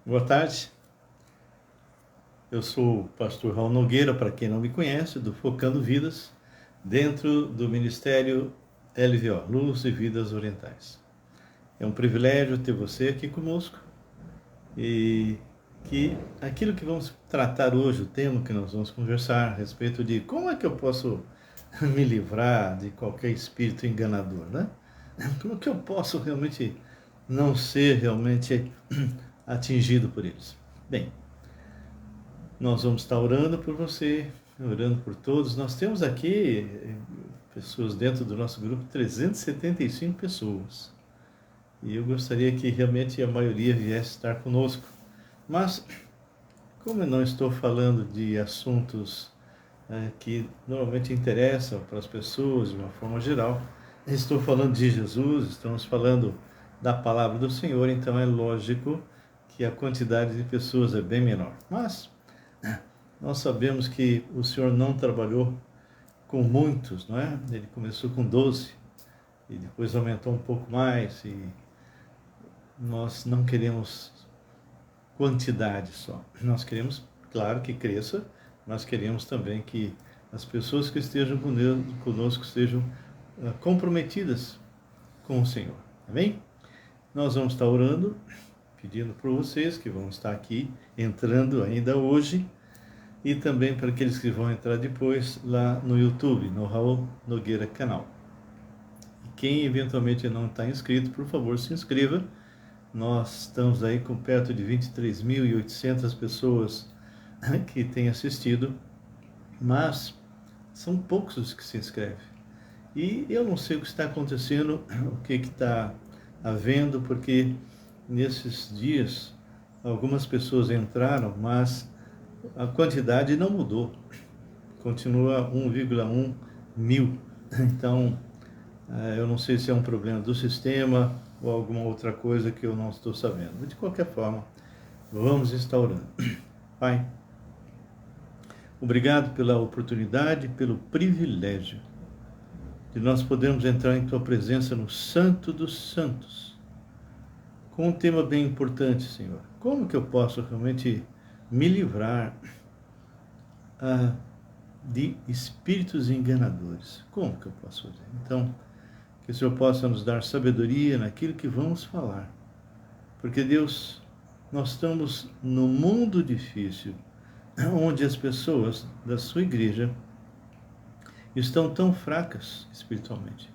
Boa tarde, eu sou o pastor Raul Nogueira, para quem não me conhece, do Focando Vidas, dentro do Ministério LVO, Luz e Vidas Orientais. É um privilégio ter você aqui conosco e que aquilo que vamos tratar hoje, o tema que nós vamos conversar a respeito de como é que eu posso me livrar de qualquer espírito enganador, né? Como que eu posso realmente não ser realmente atingido por eles? Bem, nós vamos estar orando por você, orando por todos. Nós temos aqui pessoas dentro do nosso grupo, 375 pessoas. E eu gostaria que realmente a maioria viesse estar conosco. Mas, como eu não estou falando de assuntos que normalmente interessam para as pessoas de uma forma geral, estou falando de Jesus, estamos falando da palavra do Senhor, então é lógico que a quantidade de pessoas é bem menor. Mas nós sabemos que o Senhor não trabalhou com muitos, não é? Ele começou com 12 e depois aumentou um pouco mais, e nós não queremos quantidade só. Nós queremos, claro, que cresça, mas queremos também que as pessoas que estejam conosco estejam comprometidas com o Senhor. Amém? Nós vamos estar orando, pedindo por vocês que vão estar aqui entrando ainda hoje, e também para aqueles que vão entrar depois lá no YouTube, no Raul Nogueira Canal. E quem eventualmente não está inscrito, por favor, se inscreva. Nós estamos aí com perto de 23.800 pessoas que têm assistido, mas são poucos os que se inscrevem. E eu não sei o que está acontecendo, o que está havendo, porque nesses dias algumas pessoas entraram, mas a quantidade não mudou, continua 1,1 mil. Então, eu não sei se é um problema do sistema ou alguma outra coisa que eu não estou sabendo. Mas, de qualquer forma, vamos estar orando. Pai, obrigado pela oportunidade, pelo privilégio de nós podermos entrar em Tua presença no Santo dos Santos, com um tema bem importante, Senhor. Como que eu posso realmente me livrar de espíritos enganadores? Como que eu posso fazer? Então, que o Senhor possa nos dar sabedoria naquilo que vamos falar. Porque, Deus, nós estamos num mundo difícil, onde as pessoas da sua igreja estão tão fracas espiritualmente,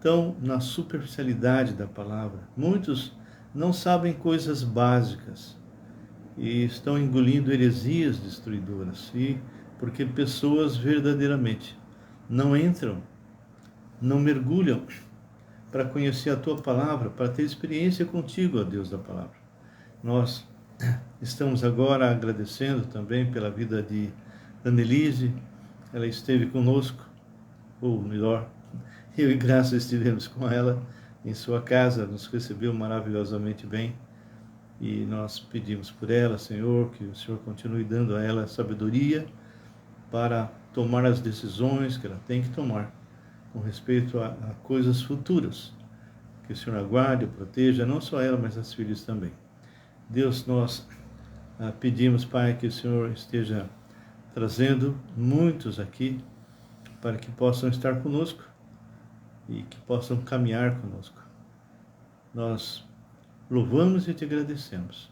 tão na superficialidade da palavra. Muitos não sabem coisas básicas e estão engolindo heresias destruidoras, e porque pessoas verdadeiramente não entram, não mergulham para conhecer a Tua palavra, para ter experiência contigo, ó Deus da palavra. Nós estamos agora agradecendo também pela vida de Annelise. Ela esteve conosco, ou melhor, eu e Graça estivemos com ela em sua casa, nos recebeu maravilhosamente bem, e nós pedimos por ela, Senhor, que o Senhor continue dando a ela sabedoria para tomar as decisões que ela tem que tomar com respeito a coisas futuras. Que o Senhor aguarde e proteja, não só ela, mas as filhas também. Deus, nós pedimos, Pai, que o Senhor esteja trazendo muitos aqui para que possam estar conosco e que possam caminhar conosco. Nós louvamos e te agradecemos,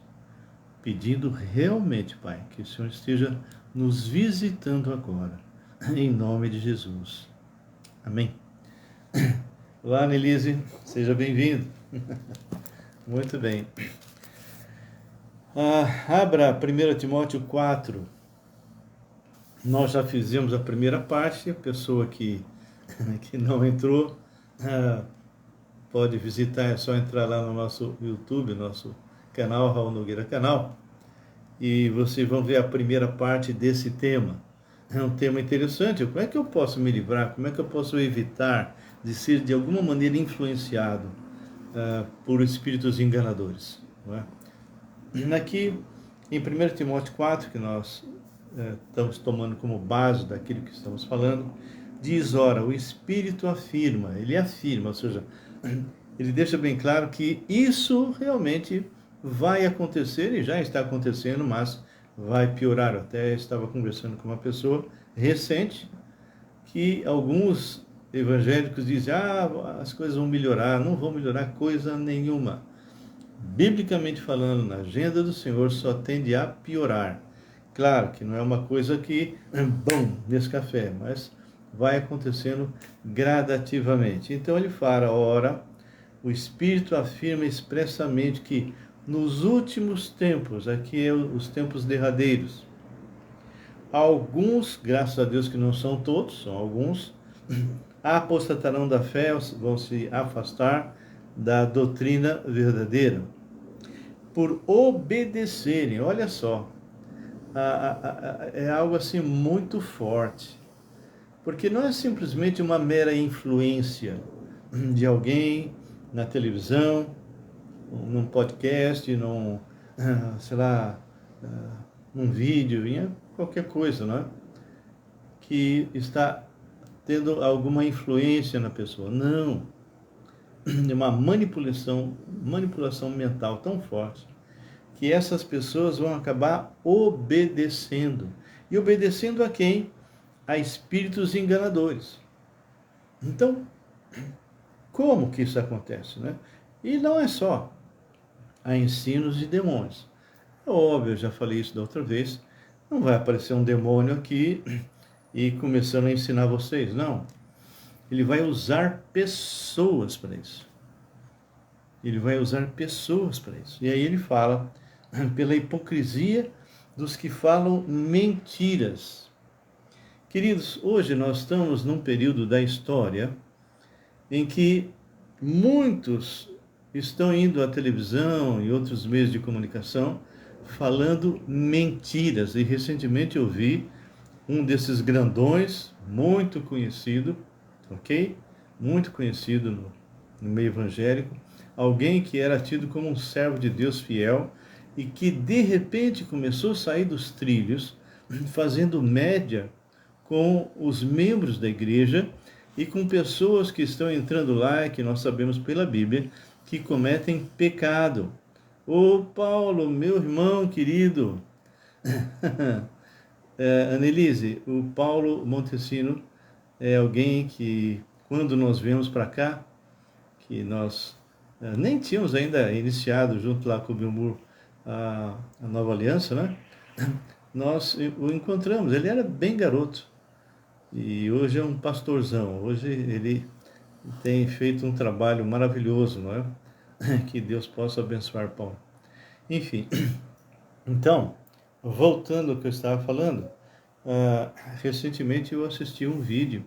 pedindo realmente, Pai, que o Senhor esteja nos visitando agora, em nome de Jesus. Amém. Olá, Annelise, seja bem-vindo. Muito bem. Abra 1 Timóteo 4. Nós já fizemos a primeira parte. A pessoa que não entrou pode visitar, é só entrar lá no nosso YouTube, nosso canal, Raul Nogueira Canal, e vocês vão ver a primeira parte desse tema. É um tema interessante. Como é que eu posso me livrar? Como é que eu posso evitar de ser de alguma maneira influenciado por espíritos enganadores? Não é? Aqui em 1 Timóteo 4, que nós estamos tomando como base daquilo que estamos falando, diz: ora, o Espírito afirma, ele afirma, ou seja, ele deixa bem claro que isso realmente vai acontecer e já está acontecendo, mas vai piorar. Eu até estava conversando com uma pessoa recente que alguns evangélicos dizem: as coisas vão melhorar. Não vão melhorar coisa nenhuma. Biblicamente falando, na agenda do Senhor só tende a piorar. Claro que não é uma coisa que, bom, nesse café, mas vai acontecendo gradativamente. Então ele fala: ora, o Espírito afirma expressamente que nos últimos tempos, aqui é os tempos derradeiros, alguns, graças a Deus que não são todos, são alguns, apostatarão da fé, vão se afastar da doutrina verdadeira, por obedecerem, olha só, é algo assim muito forte, porque não é simplesmente uma mera influência de alguém na televisão, num podcast, sei lá, num vídeo, em qualquer coisa, não é? Que está tendo alguma influência na pessoa. Não. É uma manipulação mental tão forte que essas pessoas vão acabar obedecendo. E obedecendo a quem? A espíritos enganadores. Então, como que isso acontece, né? E não é só a ensinos de demônios. É óbvio, eu já falei isso da outra vez, não vai aparecer um demônio aqui e começando a ensinar vocês, não. Ele vai usar pessoas para isso. Ele vai usar pessoas para isso. E aí ele fala pela hipocrisia dos que falam mentiras. Queridos, hoje nós estamos num período da história em que muitos estão indo à televisão e outros meios de comunicação falando mentiras. E recentemente eu vi um desses grandões, muito conhecido, ok? Muito conhecido no meio evangélico, alguém que era tido como um servo de Deus fiel e que de repente começou a sair dos trilhos, fazendo média com os membros da igreja e com pessoas que estão entrando lá, que nós sabemos pela Bíblia, que cometem pecado. Ô Paulo, meu irmão querido, Annelise, o Paulo Montesino é alguém que, quando nós viemos para cá, que nós nem tínhamos ainda iniciado junto lá com o Bilmur a nova aliança, né? Nós o encontramos, ele era bem garoto e hoje é um pastorzão, hoje ele tem feito um trabalho maravilhoso, não é? Que Deus possa abençoar Paulo. Enfim, então, voltando ao que eu estava falando, recentemente eu assisti um vídeo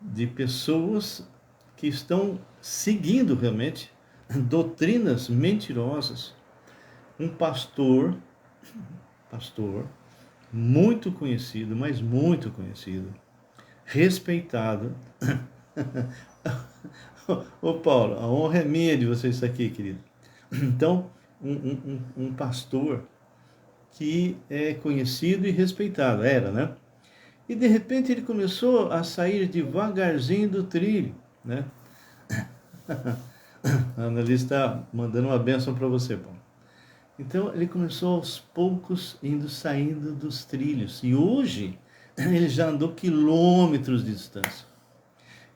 de pessoas que estão seguindo realmente doutrinas mentirosas. Um pastor muito conhecido, mas muito conhecido, respeitado. Ô Paulo, a honra é minha de você estar aqui, querido. Então, um pastor que é conhecido e respeitado, era, né? E de repente ele começou a sair devagarzinho do trilho, né? A Annalise está mandando uma bênção para você, Paulo. Então ele começou aos poucos saindo dos trilhos. E hoje ele já andou quilômetros de distância.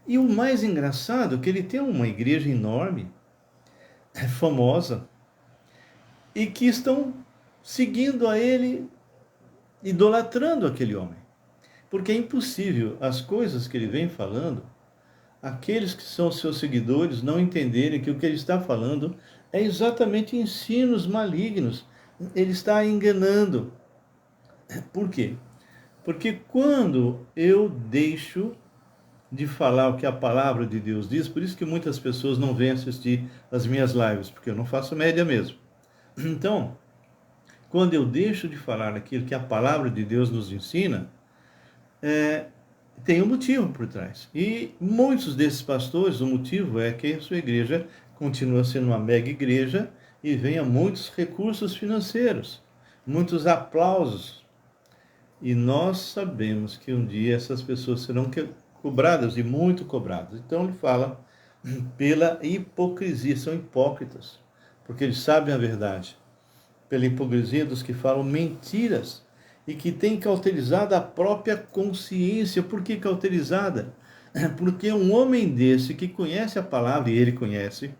E o mais engraçado é que ele tem uma igreja enorme, famosa, e que estão seguindo a ele, idolatrando aquele homem. Porque é impossível as coisas que ele vem falando, aqueles que são seus seguidores não entenderem que o que ele está falando é exatamente ensinos malignos. Ele está enganando. Por quê? Porque quando eu deixo de falar o que a palavra de Deus diz, por isso que muitas pessoas não vêm assistir as minhas lives, porque eu não faço média mesmo. Então, quando eu deixo de falar aquilo que a palavra de Deus nos ensina, tem um motivo por trás. E muitos desses pastores, o motivo é que a sua igreja continua sendo uma mega igreja e venha muitos recursos financeiros, muitos aplausos. E nós sabemos que um dia essas pessoas serão cobradas e muito cobradas. Então ele fala pela hipocrisia, são hipócritas. porque eles sabem a verdade, pela hipocrisia dos que falam mentiras e que têm cauterizado a própria consciência. Por que cauterizada? Porque um homem desse que conhece a palavra, e ele conhece,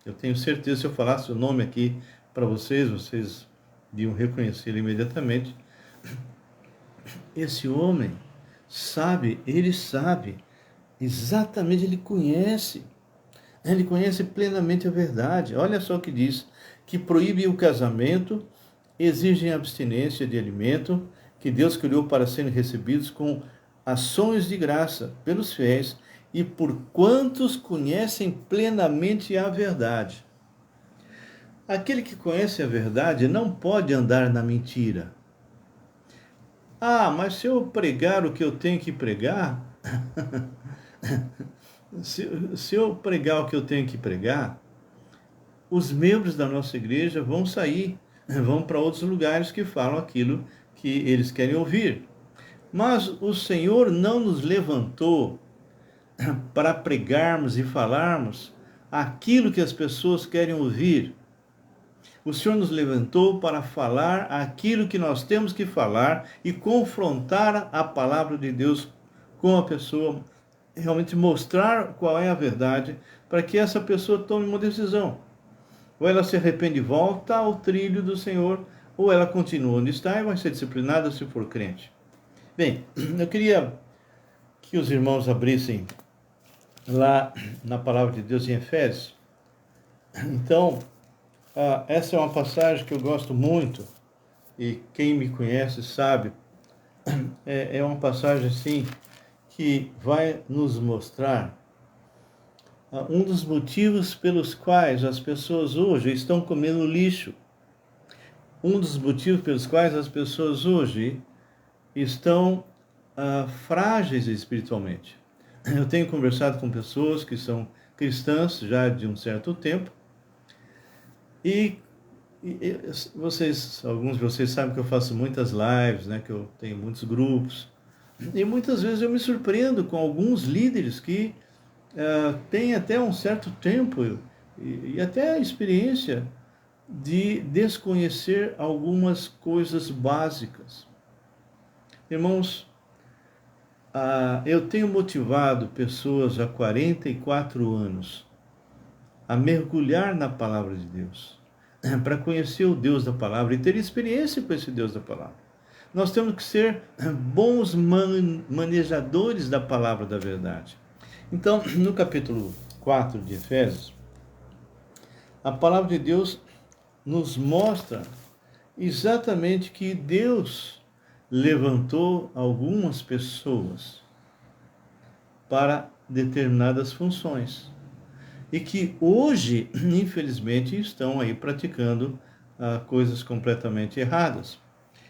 eu tenho certeza, se eu falasse o nome aqui para vocês iam reconhecê-lo imediatamente. Esse homem ele sabe exatamente, ele conhece plenamente a verdade. Olha só o que diz, que proíbe o casamento, exigem abstinência de alimento que Deus criou para serem recebidos com ações de graça pelos fiéis e por quantos conhecem plenamente a verdade. Aquele que conhece a verdade não pode andar na mentira. Ah, mas se eu pregar o que eu tenho que pregar, se eu pregar o que eu tenho que pregar, os membros da nossa igreja vão sair, vão para outros lugares que falam aquilo que eles querem ouvir. Mas o Senhor não nos levantou para pregarmos e falarmos aquilo que as pessoas querem ouvir. O Senhor nos levantou para falar aquilo que nós temos que falar e confrontar a palavra de Deus com a pessoa, realmente mostrar qual é a verdade, para que essa pessoa tome uma decisão. Ou ela se arrepende e volta ao trilho do Senhor, ou ela continua onde está e vai ser disciplinada se for crente. Bem, eu queria que os irmãos abrissem lá na palavra de Deus em Efésios. Então, essa é uma passagem que eu gosto muito, e quem me conhece sabe, é uma passagem assim que vai nos mostrar um dos motivos pelos quais as pessoas hoje estão comendo lixo. Um dos motivos pelos quais as pessoas hoje estão frágeis espiritualmente. Eu tenho conversado com pessoas que são cristãs já de um certo tempo, e alguns de vocês sabem que eu faço muitas lives, né, que eu tenho muitos grupos, e muitas vezes eu me surpreendo com alguns líderes que têm até um certo tempo e até a experiência de desconhecer algumas coisas básicas. Irmãos, eu tenho motivado pessoas há 44 anos a mergulhar na palavra de Deus, para conhecer o Deus da palavra e ter experiência com esse Deus da palavra. Nós temos que ser bons manejadores da palavra da verdade. Então, no capítulo 4 de Efésios, a palavra de Deus nos mostra exatamente que Deus levantou algumas pessoas para determinadas funções e que hoje, infelizmente, estão aí praticando coisas completamente erradas.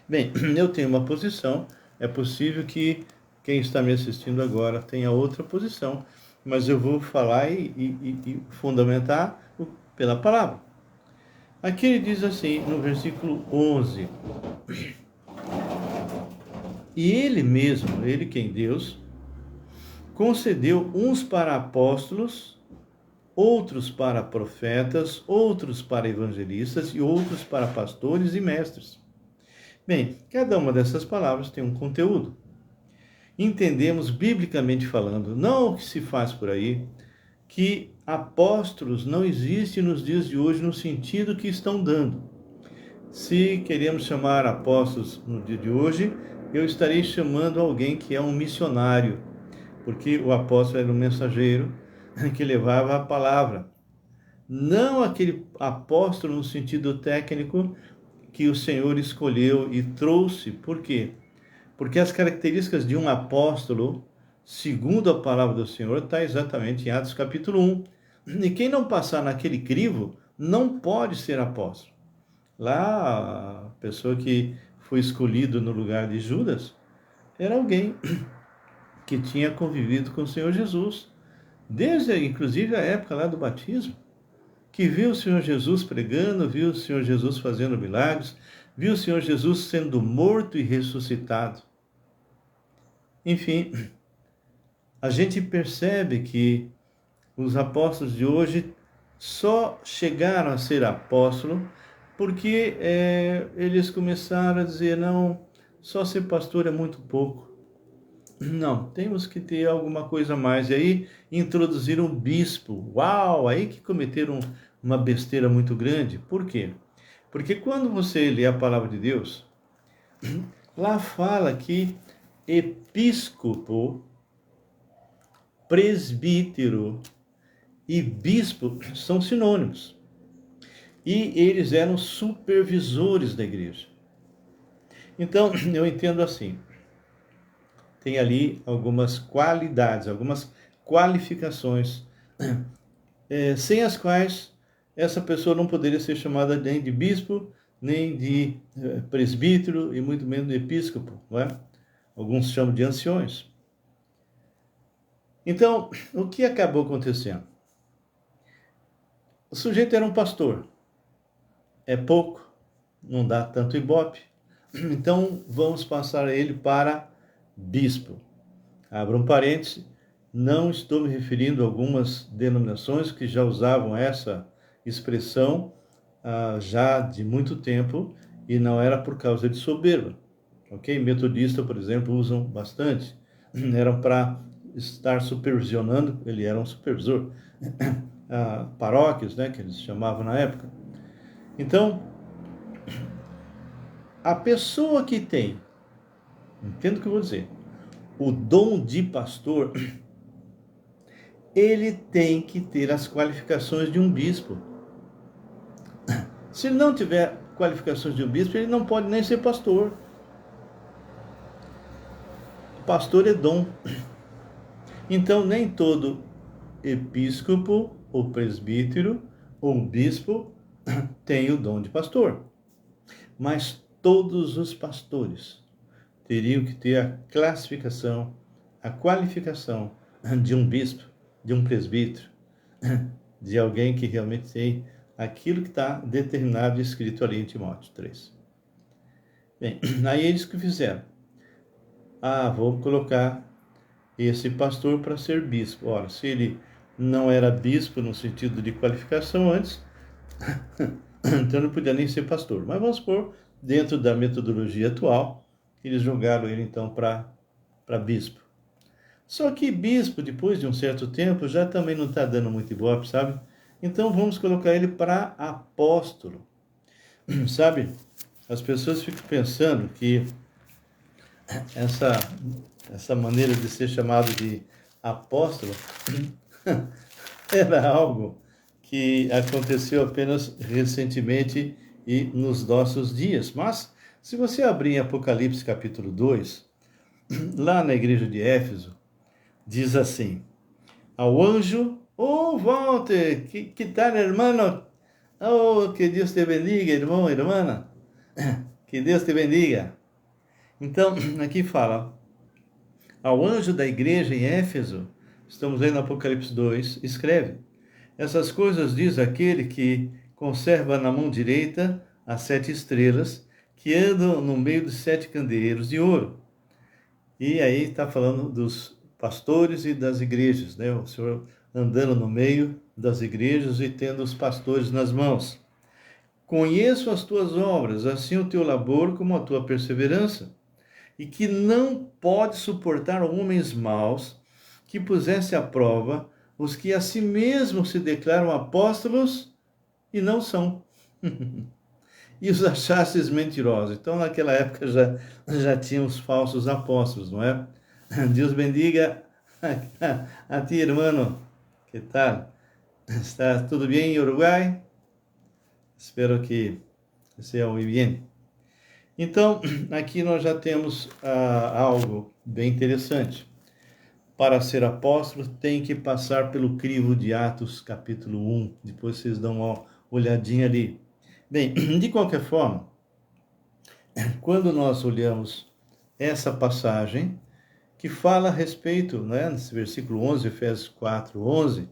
Bem, eu tenho uma posição, é possível que quem está me assistindo agora tenha outra posição, mas eu vou falar e fundamentar pela palavra. Aqui ele diz assim, no versículo 11: E ele mesmo, ele quem? Deus, concedeu uns para apóstolos, outros para profetas, outros para evangelistas e outros para pastores e mestres. Bem, cada uma dessas palavras tem um conteúdo. Entendemos, biblicamente falando, não o que se faz por aí, que apóstolos não existem nos dias de hoje no sentido que estão dando. Se queremos chamar apóstolos no dia de hoje, eu estarei chamando alguém que é um missionário, porque o apóstolo era um mensageiro que levava a palavra. Não aquele apóstolo no sentido técnico que o Senhor escolheu e trouxe. Por quê? Porque as características de um apóstolo, segundo a palavra do Senhor, está exatamente em Atos capítulo 1. E quem não passar naquele crivo não pode ser apóstolo. Lá, a pessoa que foi escolhido no lugar de Judas era alguém que tinha convivido com o Senhor Jesus, desde inclusive a época lá do batismo, que viu o Senhor Jesus pregando, viu o Senhor Jesus fazendo milagres, viu o Senhor Jesus sendo morto e ressuscitado. Enfim, a gente percebe que os apóstolos de hoje só chegaram a ser apóstolo porque eles começaram a dizer, não, só ser pastor é muito pouco. Não, temos que ter alguma coisa a mais. E aí introduziram um bispo. Uau, aí que cometeram uma besteira muito grande. Por quê? Porque quando você lê a palavra de Deus, lá fala que episcopo, presbítero e bispo são sinônimos. E eles eram supervisores da igreja. Então, eu entendo assim, tem ali algumas qualidades, algumas qualificações, sem as quais essa pessoa não poderia ser chamada nem de bispo, nem de presbítero e muito menos de episcopo, não é? Alguns chamam de anciões. Então, o que acabou acontecendo? O sujeito era um pastor, é pouco, não dá tanto ibope, então vamos passar ele para bispo. Abra um parêntese, não estou me referindo a algumas denominações que já usavam essa expressão já de muito tempo e não era por causa de soberba, ok? Metodista, por exemplo, usam bastante, eram para estar supervisionando, ele era um supervisor, paróquias, né, que eles chamavam na época. Então, a pessoa que tem, entendo o que eu vou dizer, o dom de pastor, ele tem que ter as qualificações de um bispo. Se ele não tiver qualificações de um bispo, ele não pode nem ser pastor. Pastor é dom. Então, nem todo episcopo, ou presbítero, ou bispo tem o dom de pastor. Mas todos os pastores teriam que ter a classificação, a qualificação de um bispo, de um presbítero, de alguém que realmente tem aquilo que está determinado e escrito ali em Timóteo 3. Bem, aí eles que fizeram. Vou colocar esse pastor para ser bispo. Ora, se ele não era bispo no sentido de qualificação antes, então não podia nem ser pastor. Mas vamos supor, dentro da metodologia atual, eles jogaram ele então para bispo. Só que bispo, depois de um certo tempo, já também não está dando muito ibope, sabe? Então vamos colocar ele para apóstolo. Sabe? As pessoas ficam pensando que essa maneira de ser chamado de apóstolo era algo que aconteceu apenas recentemente e nos nossos dias. Mas, se você abrir em Apocalipse capítulo 2, lá na igreja de Éfeso, diz assim, ao anjo, Walter, que tal, hermano? Que Deus te bendiga, irmão, irmã. Que Deus te bendiga. Então, aqui fala, ao anjo da igreja em Éfeso, estamos lendo Apocalipse 2, escreve, essas coisas diz aquele que conserva na mão direita as 7 estrelas, que andam no meio dos 7 candeeiros de ouro. E aí está falando dos pastores e das igrejas, né? O Senhor andando no meio das igrejas e tendo os pastores nas mãos. Conheço as tuas obras, assim o teu labor como a tua perseverança, e que não pode suportar homens maus, que pusesse à prova os que a si mesmos se declaram apóstolos e não são. E os achastes mentirosos. Então, naquela época já tinham os falsos apóstolos, não é? Deus bendiga a ti, irmão. Que tal? Está tudo bem em Uruguai? Espero que seja muito bem. Então, aqui nós já temos algo bem interessante. Para ser apóstolo, tem que passar pelo crivo de Atos, capítulo 1. Depois vocês dão uma olhadinha ali. Bem, de qualquer forma, quando nós olhamos essa passagem, que fala a respeito, né, nesse versículo 11, Efésios 4, 11,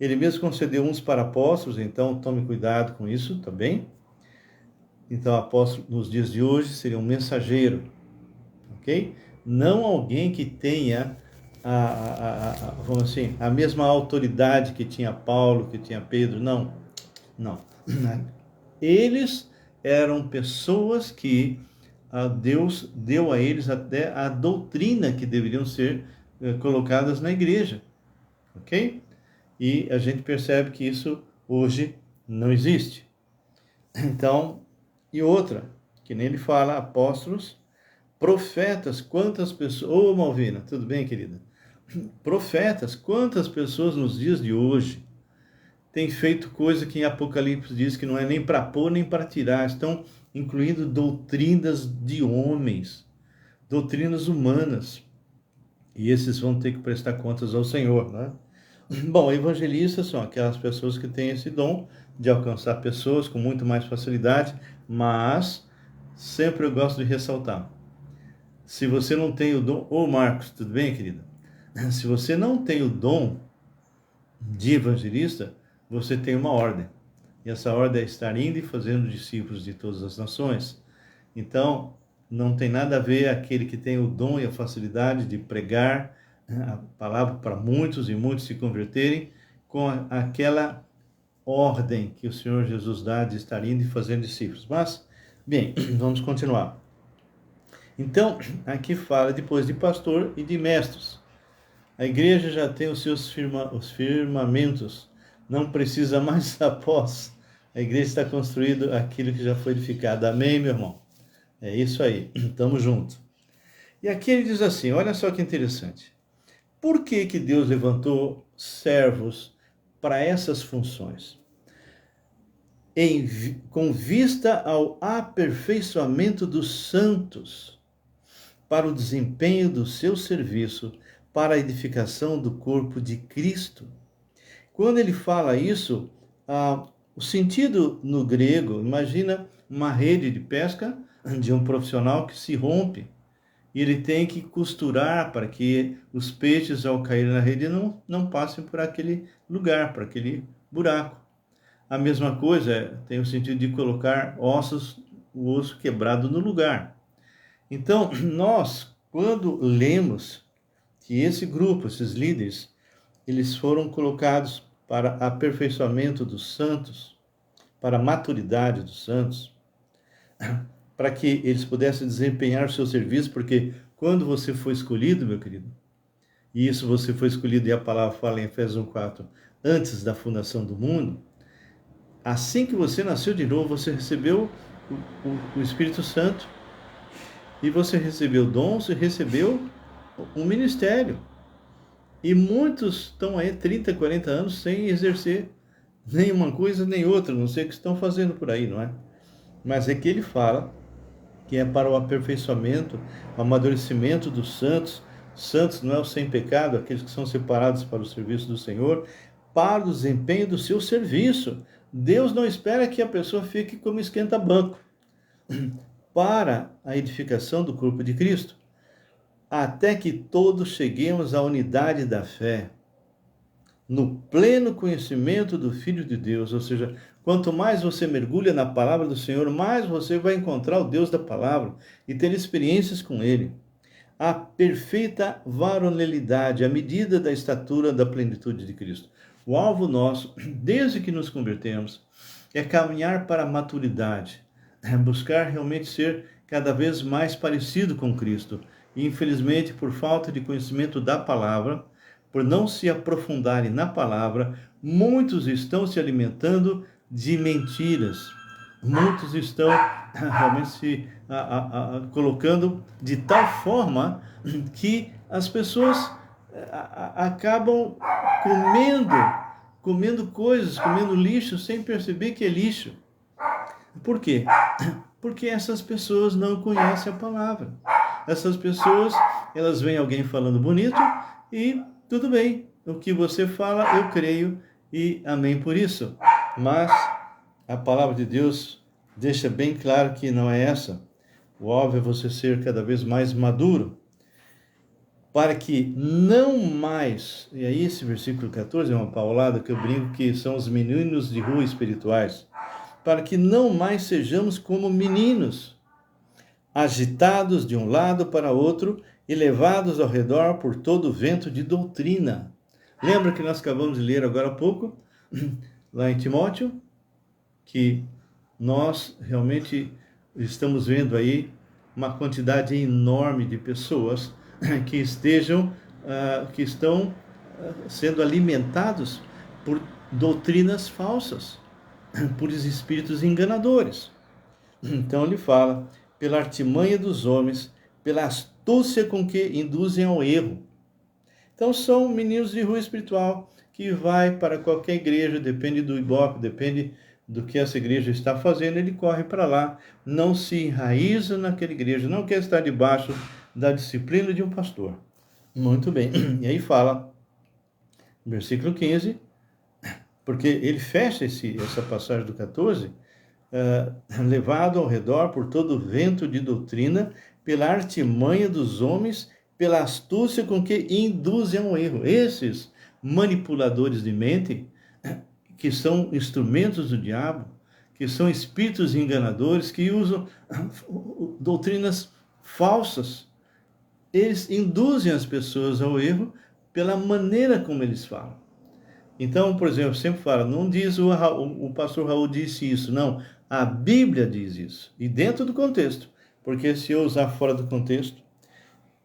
ele mesmo concedeu uns para apóstolos, então tome cuidado com isso também. Então, apóstolo, nos dias de hoje, seria um mensageiro, ok? Não alguém que tenha vamos assim, a mesma autoridade que tinha Paulo, que tinha Pedro, não, não. Eles eram pessoas que Deus deu a eles até a doutrina que deveriam ser colocadas na igreja, ok? E a gente percebe que isso hoje não existe. Então, e outra, que nem ele fala, apóstolos, profetas, quantas pessoas... Ô, Malvina, tudo bem, querida? Profetas, quantas pessoas nos dias de hoje têm feito coisa que em Apocalipse diz que não é nem para pôr nem para tirar, estão incluindo doutrinas de homens, doutrinas humanas, e esses vão ter que prestar contas ao Senhor, né? Bom, evangelistas são aquelas pessoas que têm esse dom de alcançar pessoas com muito mais facilidade, mas sempre eu gosto de ressaltar, se você não tem o dom... Ô Marcos, tudo bem, querida? Se você não tem o dom de evangelista, você tem uma ordem. E essa ordem é estar indo e fazendo discípulos de todas as nações. Então, não tem nada a ver aquele que tem o dom e a facilidade de pregar a palavra para muitos e muitos se converterem, com aquela ordem que o Senhor Jesus dá de estar indo e fazendo discípulos. Mas, bem, vamos continuar. Então, aqui fala depois de pastor e de mestres. A igreja já tem os seus firmamentos, não precisa mais após. A igreja está construída aquilo que já foi edificado. Amém, meu irmão? É isso aí, estamos juntos. E aqui ele diz assim, olha só que interessante. Por que Deus levantou servos para essas funções? Com vista ao aperfeiçoamento dos santos, para o desempenho do seu serviço, para a edificação do corpo de Cristo. Quando ele fala isso, o sentido no grego, imagina uma rede de pesca de um profissional que se rompe, e ele tem que costurar para que os peixes, ao cair na rede, não passem por aquele lugar, por aquele buraco. A mesma coisa tem o sentido de colocar o osso quebrado no lugar. Então, nós, quando lemos que esse grupo, esses líderes, eles foram colocados para aperfeiçoamento dos santos, para a maturidade dos santos, para que eles pudessem desempenhar o seu serviço, porque quando você foi escolhido, meu querido, e isso você foi escolhido, e a palavra fala em Efésios 1:4, antes da fundação do mundo, assim que você nasceu de novo, você recebeu o Espírito Santo, e você recebeu dons, e recebeu um ministério. E muitos estão aí 30, 40 anos sem exercer nenhuma coisa nem outra, não sei o que estão fazendo por aí, não é? Mas é que ele fala que é para o aperfeiçoamento, o amadurecimento dos santos. Santos não é o sem pecado, aqueles que são separados para o serviço do Senhor, para o desempenho do seu serviço. Deus não espera que a pessoa fique como esquenta-banco, para a edificação do corpo de Cristo, até que todos cheguemos à unidade da fé, no pleno conhecimento do Filho de Deus. Ou seja, quanto mais você mergulha na palavra do Senhor, mais você vai encontrar o Deus da palavra e ter experiências com Ele. A perfeita varonilidade, a medida da estatura da plenitude de Cristo. O alvo nosso, desde que nos convertemos, é caminhar para a maturidade, é buscar realmente ser cada vez mais parecido com Cristo. E, infelizmente, por falta de conhecimento da palavra, por não se aprofundarem na palavra, muitos estão se alimentando de mentiras. Muitos estão realmente se colocando de tal forma que as pessoas acabam comendo coisas, comendo lixo sem perceber que é lixo. Por quê? Porque essas pessoas não conhecem a palavra. Essas pessoas, elas veem alguém falando bonito e tudo bem, o que você fala eu creio e amém por isso. Mas a palavra de Deus deixa bem claro que não é essa. O óbvio é você ser cada vez mais maduro, para que não mais, e aí esse versículo 14 é uma paulada que eu brinco que são os meninos de rua espirituais, para que não mais sejamos como meninos, agitados de um lado para outro e levados ao redor por todo vento de doutrina. Lembra que nós acabamos de ler agora há pouco, lá em Timóteo, que nós realmente estamos vendo aí uma quantidade enorme de pessoas que que estão sendo alimentados por doutrinas falsas, por espíritos enganadores. Então ele fala, pela artimanha dos homens, pela astúcia com que induzem ao erro. Então são meninos de rua espiritual que vai para qualquer igreja, depende do ibope, depende do que essa igreja está fazendo, ele corre para lá, não se enraiza naquela igreja, não quer estar debaixo da disciplina de um pastor. Muito bem, e aí fala, versículo 15, porque ele fecha essa passagem do 14, levado ao redor por todo vento de doutrina, pela artimanha dos homens, pela astúcia com que induzem ao erro. Esses manipuladores de mente, que são instrumentos do diabo, que são espíritos enganadores, que usam doutrinas falsas, eles induzem as pessoas ao erro pela maneira como eles falam. Então, por exemplo, eu sempre falo, não diz o pastor Raul disse isso, não. A Bíblia diz isso, e dentro do contexto, porque se eu usar fora do contexto,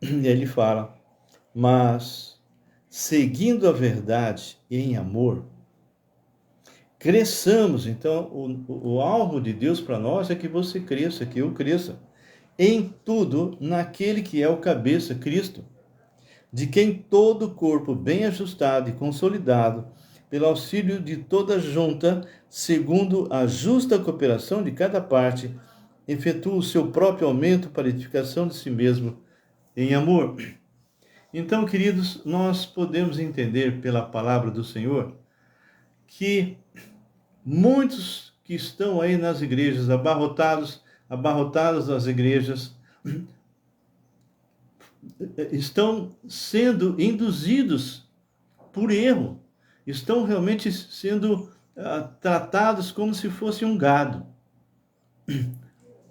ele fala, mas seguindo a verdade em amor, cresçamos. Então, o alvo de Deus para nós é que você cresça, que eu cresça, em tudo naquele que é o cabeça, Cristo, de quem todo o corpo bem ajustado e consolidado, pelo auxílio de toda junta, segundo a justa cooperação de cada parte, efetua o seu próprio aumento para a edificação de si mesmo em amor. Então, queridos, nós podemos entender pela palavra do Senhor que muitos que estão aí nas igrejas, abarrotados nas igrejas, estão sendo induzidos por erro, estão realmente sendo tratados como se fosse um gado.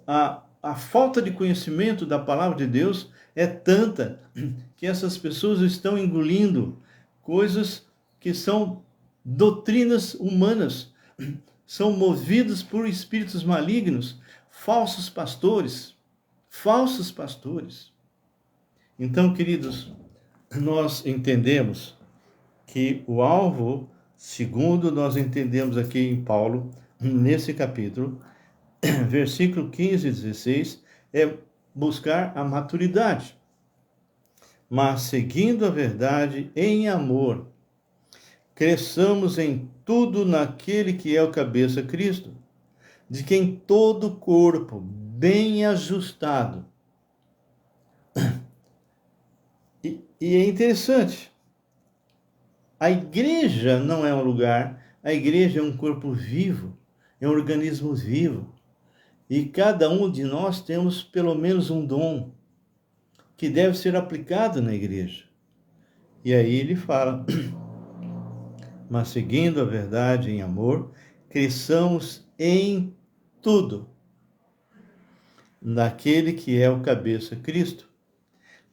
A falta de conhecimento da palavra de Deus é tanta que essas pessoas estão engolindo coisas que são doutrinas humanas, são movidos por espíritos malignos, falsos pastores. Então, queridos, nós entendemos que o alvo, segundo nós entendemos aqui em Paulo, nesse capítulo, versículo 15 e 16, é buscar a maturidade. Mas seguindo a verdade em amor, cresçamos em tudo naquele que é o cabeça, Cristo, de quem todo o corpo, bem ajustado. E é interessante, a igreja não é um lugar, a igreja é um corpo vivo, é um organismo vivo. E cada um de nós temos pelo menos um dom que deve ser aplicado na igreja. E aí ele fala, mas seguindo a verdade em amor, cresçamos em tudo naquele que é o cabeça, Cristo,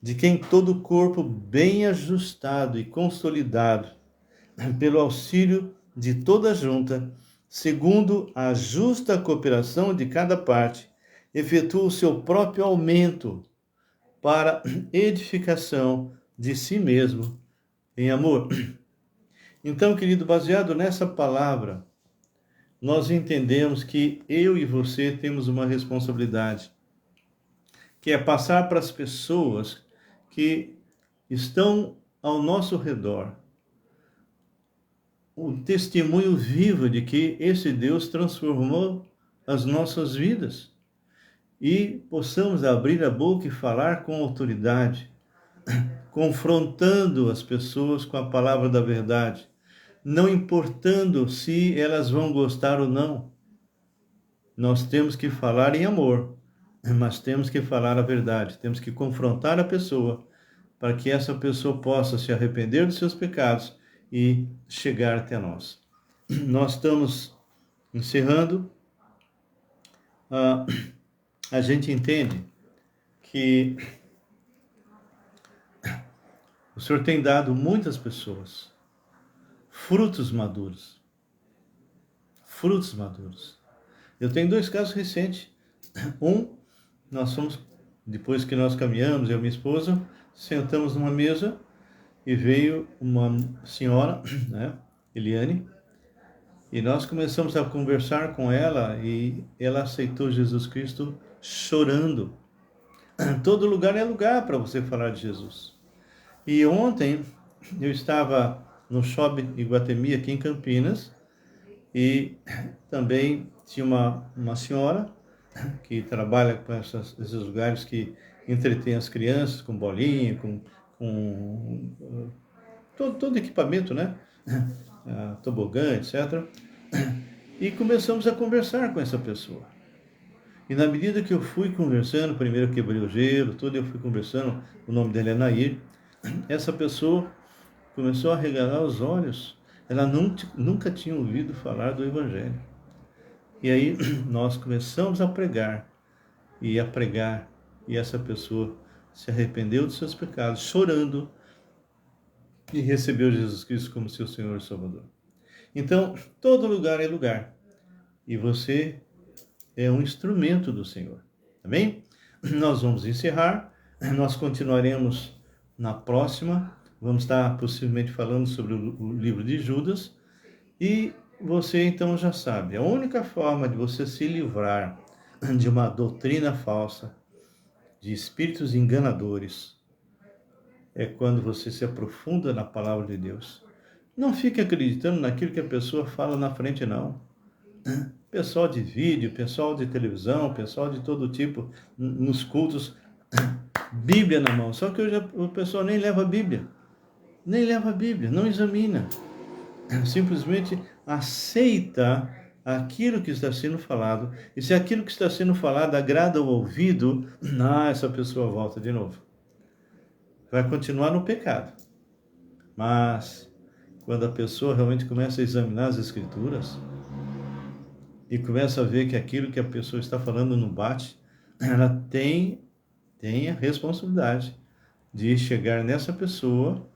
de quem todo o corpo bem ajustado e consolidado, pelo auxílio de toda a junta, segundo a justa cooperação de cada parte, efetua o seu próprio aumento para edificação de si mesmo em amor. Então, querido, baseado nessa palavra, nós entendemos que eu e você temos uma responsabilidade, que é passar para as pessoas que estão ao nosso redor o testemunho vivo de que esse Deus transformou as nossas vidas e possamos abrir a boca e falar com autoridade, confrontando as pessoas com a palavra da verdade, não importando se elas vão gostar ou não. Nós temos que falar em amor, mas temos que falar a verdade, temos que confrontar a pessoa para que essa pessoa possa se arrepender dos seus pecados e chegar até nós. Nós estamos encerrando. A gente entende que O Senhor tem dado muitas pessoas frutos maduros. Frutos maduros. Eu tenho 2 casos recentes. Nós fomos, depois que nós caminhamos, eu e minha esposa, sentamos numa mesa e veio uma senhora, né, Eliane, e nós começamos a conversar com ela e ela aceitou Jesus Cristo chorando. Todo lugar é lugar para você falar de Jesus. E ontem eu estava no Shopping Iguatemi, aqui em Campinas, e também tinha uma senhora que trabalha com esses lugares que entretém as crianças com bolinha, com todo equipamento, né? Tobogã, etc. E começamos a conversar com essa pessoa. E na medida que eu fui conversando, primeiro eu quebrei o gelo, eu fui conversando, o nome dela é Nair, essa pessoa começou a regalar os olhos. Ela nunca tinha ouvido falar do Evangelho. E aí nós começamos a pregar, e essa pessoa se arrependeu dos seus pecados, chorando, e recebeu Jesus Cristo como seu Senhor e Salvador. Então, todo lugar é lugar, e você é um instrumento do Senhor. Amém? Nós vamos encerrar, nós continuaremos na próxima, vamos estar possivelmente falando sobre o livro de Judas, e você então já sabe, a única forma de você se livrar de uma doutrina falsa, de espíritos enganadores, é quando você se aprofunda na palavra de Deus. Não fique acreditando naquilo que a pessoa fala na frente, não. Pessoal de vídeo, pessoal de televisão, pessoal de todo tipo, nos cultos, Bíblia na mão. Só que hoje o pessoal nem leva a Bíblia. Nem leva a Bíblia, não examina. Simplesmente aceita aquilo que está sendo falado. E se aquilo que está sendo falado agrada o ouvido, essa pessoa volta de novo. Vai continuar no pecado. Mas quando a pessoa realmente começa a examinar as Escrituras e começa a ver que aquilo que a pessoa está falando não bate, ela tem a responsabilidade de chegar nessa pessoa,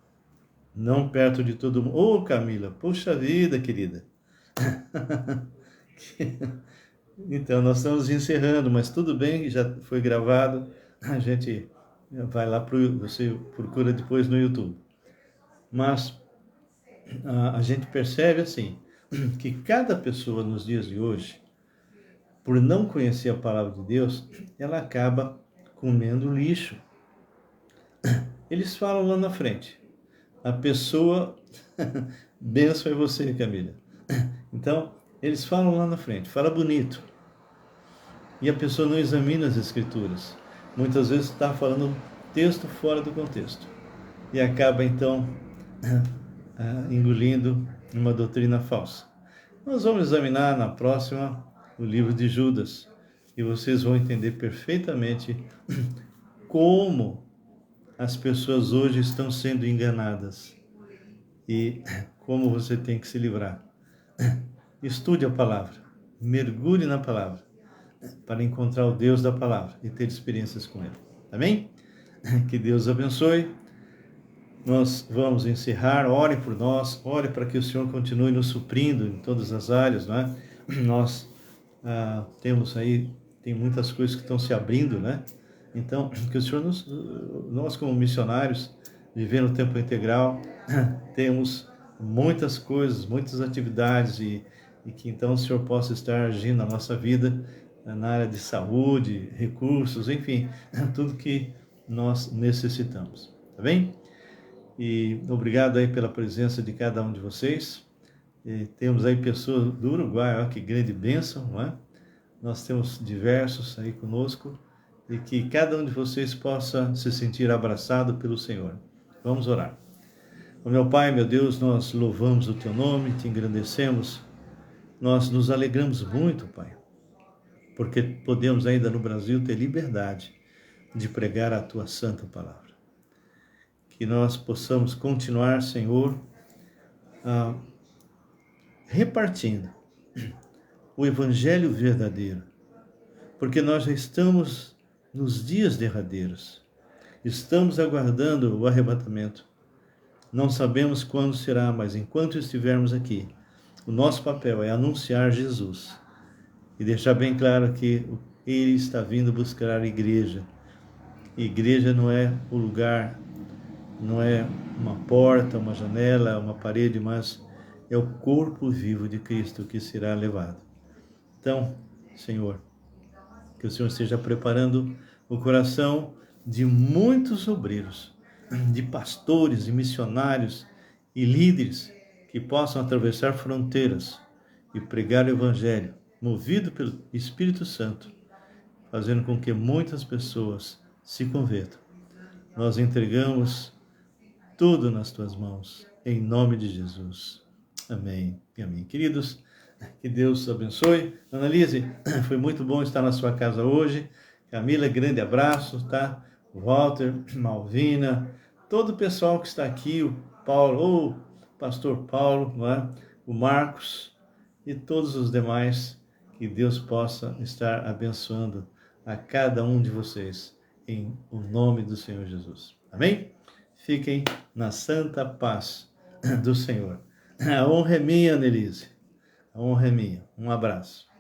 não perto de todo mundo. Ô, Camila, puxa vida, querida. Então, nós estamos encerrando, mas tudo bem, já foi gravado. A gente vai lá, você procura depois no YouTube. Mas a gente percebe assim, que cada pessoa nos dias de hoje, por não conhecer a palavra de Deus, ela acaba comendo lixo. Eles falam lá na frente. A pessoa, benção é você, Camila. Então, eles falam lá na frente, fala bonito. E a pessoa não examina as Escrituras. Muitas vezes está falando texto fora do contexto. E acaba, então, engolindo uma doutrina falsa. Nós vamos examinar na próxima o livro de Judas. E vocês vão entender perfeitamente como as pessoas hoje estão sendo enganadas. E como você tem que se livrar. Estude a palavra. Mergulhe na palavra. Para encontrar o Deus da palavra e ter experiências com Ele. Amém? Que Deus abençoe. Nós vamos encerrar. Ore por nós. Ore para que o Senhor continue nos suprindo em todas as áreas, não é? Nós temos aí, tem muitas coisas que estão se abrindo, né? Então, que o Senhor nós como missionários, vivendo o tempo integral, temos muitas coisas, muitas atividades e que então o Senhor possa estar agindo na nossa vida, na área de saúde, recursos, enfim, tudo que nós necessitamos, tá bem? E obrigado aí pela presença de cada um de vocês. E temos aí pessoas do Uruguai, olha que grande bênção, não é? Nós temos diversos aí conosco e que cada um de vocês possa se sentir abraçado pelo Senhor. Vamos orar. Ó meu Pai, meu Deus, nós louvamos o Teu nome, Te engrandecemos, nós nos alegramos muito, Pai, porque podemos ainda no Brasil ter liberdade de pregar a Tua santa palavra. Que nós possamos continuar, Senhor, repartindo o Evangelho verdadeiro, porque nós já estamos nos dias derradeiros, estamos aguardando o arrebatamento, Não sabemos quando será, mas enquanto estivermos aqui, o nosso papel é anunciar Jesus e deixar bem claro que Ele está vindo buscar a igreja. Igreja não é o lugar, não é uma porta, uma janela, uma parede, mas é o corpo vivo de Cristo que será levado. Então, Senhor, que o Senhor esteja preparando o coração de muitos obreiros, de pastores e missionários e líderes que possam atravessar fronteiras e pregar o Evangelho, movido pelo Espírito Santo, fazendo com que muitas pessoas se convertam. Nós entregamos tudo nas tuas mãos, em nome de Jesus. Amém e amém. Queridos, que Deus abençoe. Annalise, foi muito bom estar na sua casa hoje. Camila, grande abraço, tá? Walter, Malvina, todo o pessoal que está aqui, o Paulo, o pastor Paulo, não é? O Marcos e todos os demais, que Deus possa estar abençoando a cada um de vocês, em o nome do Senhor Jesus. Amém? Fiquem na santa paz do Senhor. A honra é minha, Annelise. A honra é minha. Um abraço.